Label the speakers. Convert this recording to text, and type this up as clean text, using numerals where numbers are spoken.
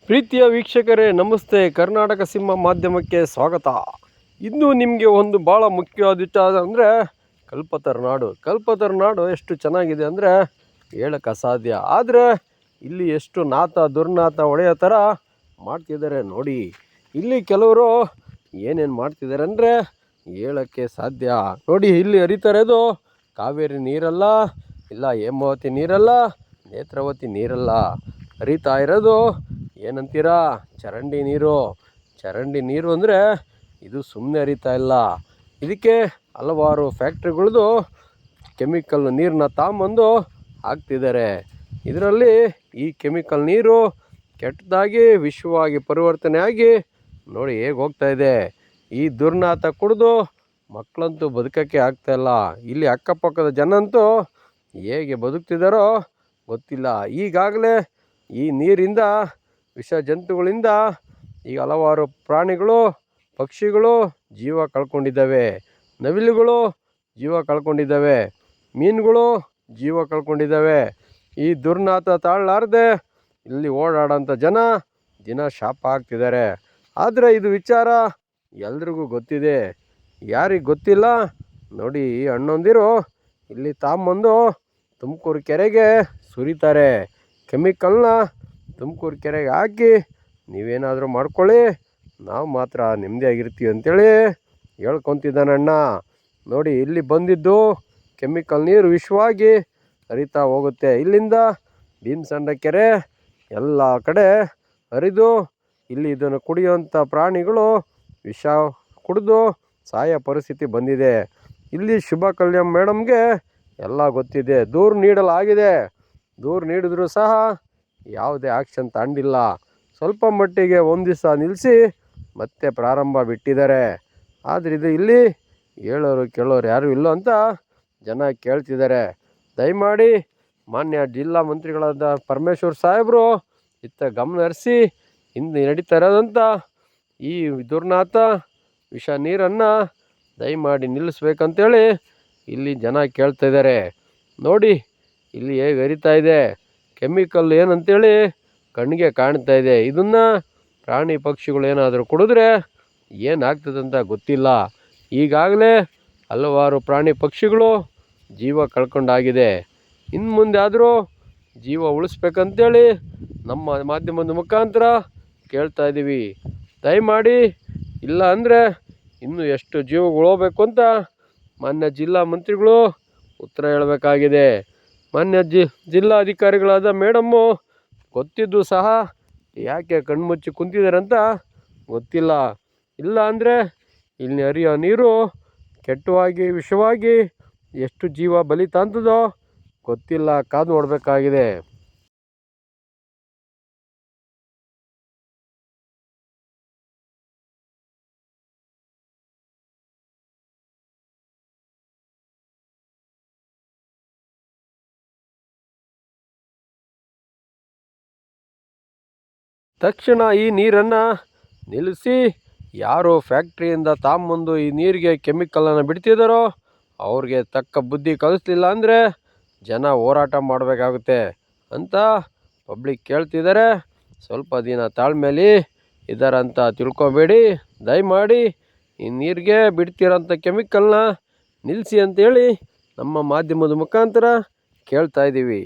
Speaker 1: ಪ್ರೀತಿಯ ವೀಕ್ಷಕರೇ ನಮಸ್ತೆ. ಕರ್ನಾಟಕ ಸಿಂಹ ಮಾಧ್ಯಮಕ್ಕೆ ಸ್ವಾಗತ. ಇನ್ನು ನಿಮಗೆ ಒಂದು ಭಾಳ ಮುಖ್ಯವಾದ ವಿಚಾರ ಅಂದರೆ ಕಲ್ಪತರು ನಾಡು ಎಷ್ಟು ಚೆನ್ನಾಗಿದೆ ಅಂದರೆ ಹೇಳಕ್ಕೆ ಅಸಾಧ್ಯ. ಆದರೆ ಇಲ್ಲಿ ಎಷ್ಟು ದುರ್ನಾತ ಹೊಡೆಯೋ ಥರ ಮಾಡ್ತಿದ್ದಾರೆ ನೋಡಿ. ಇಲ್ಲಿ ಕೆಲವರು ಏನೇನು ಮಾಡ್ತಿದ್ದಾರೆ ಅಂದರೆ ಹೇಳೋಕ್ಕೆ ಸಾಧ್ಯ. ನೋಡಿ, ಇಲ್ಲಿ ಹರಿತಾ ಇರೋದು ಕಾವೇರಿ ನೀರಲ್ಲ, ಇಲ್ಲ ಹೇಮಾವತಿ ನೀರಲ್ಲ, ನೇತ್ರಾವತಿ ನೀರಲ್ಲ. ಹರಿತಾ ಇರೋದು ಏನಂತೀರಾ, ಚರಂಡಿ ನೀರು ಅಂದರೆ ಇದು ಸುಮ್ಮನೆ ಹರಿತಾ ಇಲ್ಲ. ಇದಕ್ಕೆ ಹಲವಾರು ಫ್ಯಾಕ್ಟ್ರಿಗಳದ್ದು ಕೆಮಿಕಲ್ ನೀರನ್ನ ತಗೊಂಬಂದು ಹಾಕ್ತಿದ್ದಾರೆ. ಇದರಲ್ಲಿ ಈ ಕೆಮಿಕಲ್ ನೀರು ಕೆಟ್ಟದಾಗಿ ವಿಷವಾಗಿ ಪರಿವರ್ತನೆ ಆಗಿ ನೋಡಿ ಹೇಗೆ ಹೋಗ್ತಾ ಇದೆ. ಈ ದುರ್ನಾತ ಕುಡಿದು ಮಕ್ಕಳಂತೂ ಬದುಕೋಕ್ಕೆ ಆಗ್ತಾಯಿಲ್ಲ. ಇಲ್ಲಿ ಅಕ್ಕಪಕ್ಕದ ಜನ ಅಂತೂ ಹೇಗೆ ಬದುಕ್ತಿದ್ದಾರೋ ಗೊತ್ತಿಲ್ಲ. ಈಗಾಗಲೇ ಈ ನೀರಿಂದ ವಿಷ ಜಂತುಗಳಿಂದ ಈಗ ಹಲವಾರು ಪ್ರಾಣಿಗಳು, ಪಕ್ಷಿಗಳು ಜೀವ ಕಳ್ಕೊಂಡಿದ್ದಾವೆ. ನವಿಲುಗಳು ಜೀವ ಕಳ್ಕೊಂಡಿದ್ದಾವೆ, ಮೀನುಗಳು ಜೀವ ಕಳ್ಕೊಂಡಿದ್ದಾವೆ. ಈ ದುರ್ನಾತ ತಾಳಲಾರದೆ ಇಲ್ಲಿ ಓಡಾಡೋಂಥ ಜನ ದಿನ ಶಾಪ ಆಗ್ತಿದ್ದಾರೆ. ಆದರೆ ಇದು ವಿಚಾರ ಎಲ್ರಿಗೂ ಗೊತ್ತಿದೆ. ಯಾರಿಗೆ ಗೊತ್ತಿಲ್ಲ ನೋಡಿ, ಈ ಅಣ್ಣಂದಿರು ಇಲ್ಲಿ ತಾಂಬಂದು ತುಮಕೂರು ಕೆರೆಗೆ ಸುರಿತಾರೆ. ಕೆಮಿಕಲ್ನ ತುಮಕೂರು ಕೆರೆಗೆ ಹಾಕಿ ನೀವೇನಾದರೂ ಮಾಡ್ಕೊಳ್ಳಿ, ನಾವು ಮಾತ್ರ ನೆಮ್ಮದಿಯಾಗಿರ್ತೀವಿ ಅಂತೇಳಿ ಹೇಳ್ಕೊತಿದ್ದಾನಣ್ಣ. ನೋಡಿ, ಇಲ್ಲಿ ಬಂದಿದ್ದು ಕೆಮಿಕಲ್ ನೀರು ವಿಷವಾಗಿ ಹರಿತಾ ಹೋಗುತ್ತೆ. ಇಲ್ಲಿಂದ ಭೀಮಸಂದ್ರ ಕೆರೆ ಎಲ್ಲ ಕಡೆ ಹರಿದು ಇಲ್ಲಿ ಇದನ್ನು ಕುಡಿಯುವಂಥ ಪ್ರಾಣಿಗಳು ವಿಷ ಕುಡಿದು ಸಾಯೋ ಪರಿಸ್ಥಿತಿ ಬಂದಿದೆ. ಇಲ್ಲಿ ಶುಭ ಕಲ್ಯಾಣ್ ಮೇಡಮ್ಗೆ ಎಲ್ಲ ಗೊತ್ತಿದೆ. ದೂರು ನೀಡಿದರೂ ಸಹ ಯಾವುದೇ ಆ್ಯಕ್ಷನ್ ತಗೊಂಡಿಲ್ಲ. ಸ್ವಲ್ಪ ಮಟ್ಟಿಗೆ ಒಂದು ದಿವಸ ನಿಲ್ಲಿಸಿ ಮತ್ತೆ ಪ್ರಾರಂಭ ಬಿಟ್ಟಿದ್ದಾರೆ. ಆದರೆ ಇದು ಇಲ್ಲಿ ಹೇಳೋರು ಕೇಳೋರು ಯಾರೂ ಇಲ್ಲ ಅಂತ ಜನ ಕೇಳ್ತಿದ್ದಾರೆ. ದಯಮಾಡಿ ಮಾನ್ಯ ಜಿಲ್ಲಾ ಮಂತ್ರಿಗಳಾದ ಪರಮೇಶ್ವರ್ ಸಾಹೇಬರು ಇತ್ತ ಗಮನ ಹರಿಸಿ ಹಿಂದೆ ನಡೀತಾ ಇರೋದಂಥ ಈ ದುರ್ನಾತ ವಿಷ ನೀರನ್ನು ದಯಮಾಡಿ ನಿಲ್ಲಿಸ್ಬೇಕಂತೇಳಿ ಇಲ್ಲಿ ಜನ ಕೇಳ್ತಾಯಿದ್ದಾರೆ. ನೋಡಿ, ಇಲ್ಲಿ ಹೇಗೆ ಹರಿತಾ ಇದೆ. ಕೆಮಿಕಲ್ ಏನಂತೇಳಿ ಕಣ್ಣಿಗೆ ಕಾಣ್ತಾ ಇದೆ. ಇದನ್ನು ಪ್ರಾಣಿ ಪಕ್ಷಿಗಳು ಏನಾದರೂ ಕುಡಿದ್ರೆ ಏನಾಗ್ತದಂತ ಗೊತ್ತಿಲ್ಲ. ಈಗಾಗಲೇ ಹಲವಾರು ಪ್ರಾಣಿ ಪಕ್ಷಿಗಳು ಜೀವ ಕಳ್ಕೊಂಡಾಗಿದೆ. ಇನ್ನು ಮುಂದೆ ಆದರೂ ಜೀವ ಉಳಿಸ್ಬೇಕಂತೇಳಿ ನಮ್ಮ ಮಾಧ್ಯಮದ ಮುಖಾಂತರ ಕೇಳ್ತಾ ಇದ್ದೀವಿ. ದಯಮಾಡಿ, ಇಲ್ಲ ಅಂದರೆ ಇನ್ನೂ ಎಷ್ಟು ಜೀವಗಳು ಹೋಗ್ಬೇಕು ಅಂತ ಮಾನ್ಯ ಜಿಲ್ಲಾ ಮಂತ್ರಿಗಳು ಉತ್ತರ ಹೇಳಬೇಕಾಗಿದೆ. ಮಾನ್ಯ ಜಿಲ್ಲಾಧಿಕಾರಿಗಳಾದ ಮೇಡಮ್ಮು ಗೊತ್ತಿದ್ದು ಸಹ ಯಾಕೆ ಕಣ್ಮುಚ್ಚಿ ಕುಂತಿದ್ದಾರೆ ಅಂತ ಗೊತ್ತಿಲ್ಲ. ಇಲ್ಲ ಅಂದರೆ ಇಲ್ಲಿ ಹರಿಯೋ ನೀರು ಕೆಟ್ಟವಾಗಿ ವಿಷವಾಗಿ ಎಷ್ಟು ಜೀವ ಬಲಿ ತಾಂತದೋ ಗೊತ್ತಿಲ್ಲ. ಕಾದು ನೋಡಬೇಕಾಗಿದೆ. ತಕ್ಷಣ ಈ ನೀರನ್ನು ನಿಲ್ಲಿಸಿ, ಯಾರು ಫ್ಯಾಕ್ಟ್ರಿಯಿಂದ ತಾಂಬಂದು ಈ ನೀರಿಗೆ ಕೆಮಿಕಲನ್ನು ಬಿಡ್ತಿದ್ದಾರೋ ಅವ್ರಿಗೆ ತಕ್ಕ ಬುದ್ಧಿ ಕಲಿಸ್ಲಿಲ್ಲ ಅಂದರೆ ಜನ ಹೋರಾಟ ಮಾಡಬೇಕಾಗುತ್ತೆ ಅಂತ ಪಬ್ಲಿಕ್ ಕೇಳ್ತಿದ್ದಾರೆ. ಸ್ವಲ್ಪ ದಿನ ತಾಳ್ಮೇಲೆ ಇದರಂತ ತಿಳ್ಕೊಬೇಡಿ. ದಯಮಾಡಿ ಈ ನೀರಿಗೆ ಬಿಡ್ತಿರೋಂಥ ಕೆಮಿಕಲ್ನ ನಿಲ್ಲಿಸಿ ಅಂತೇಳಿ ನಮ್ಮ ಮಾಧ್ಯಮದ ಮುಖಾಂತರ ಕೇಳ್ತಾ ಇದ್ದೀವಿ.